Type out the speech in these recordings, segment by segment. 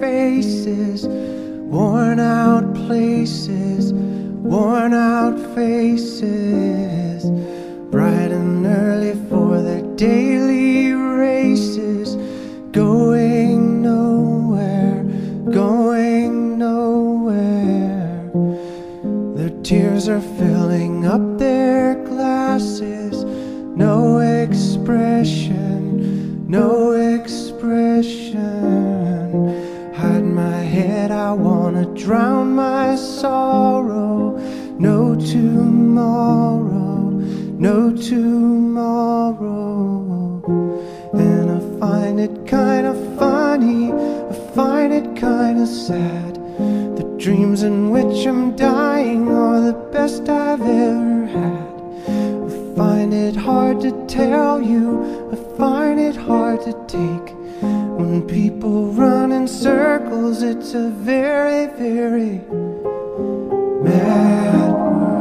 faces, worn out places, worn out faces, bright and early for their daily races, going nowhere, going nowhere. Their tears are filling up their glasses, no expression, no expression. Hide my head, I wanna drown my sorrow. No tomorrow, no tomorrow. And I find it kinda funny, I find it kinda sad. The dreams in which I'm dying are the best I've ever had. I find it hard to tell you, I find it hard to take. When people run in circles, it's a very, very mad world.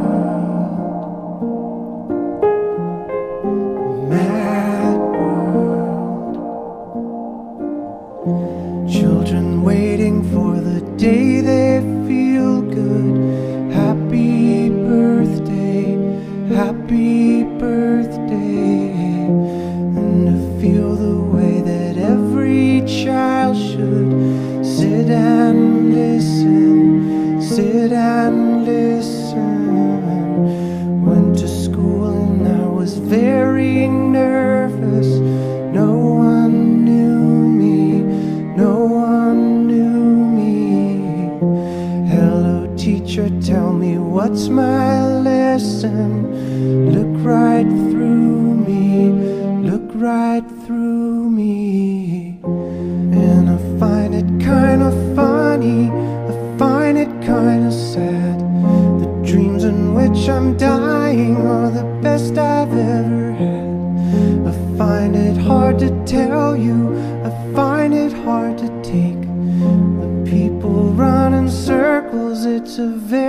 Mad world. Children waiting for the day they feel good. Happy birthday, happy birthday. And to feel the way that every child should sit and listen, sit and listen. Went to school and I was very nervous. No one knew me, no one knew me. Hello teacher, tell me what's my lesson. Look right through me, look right through me. And I find it kinda funny, I find it kinda sad. The dreams in which I'm dying are the best I've ever had. I find it hard to tell you, I find it hard to take. When people run in circles, it's a very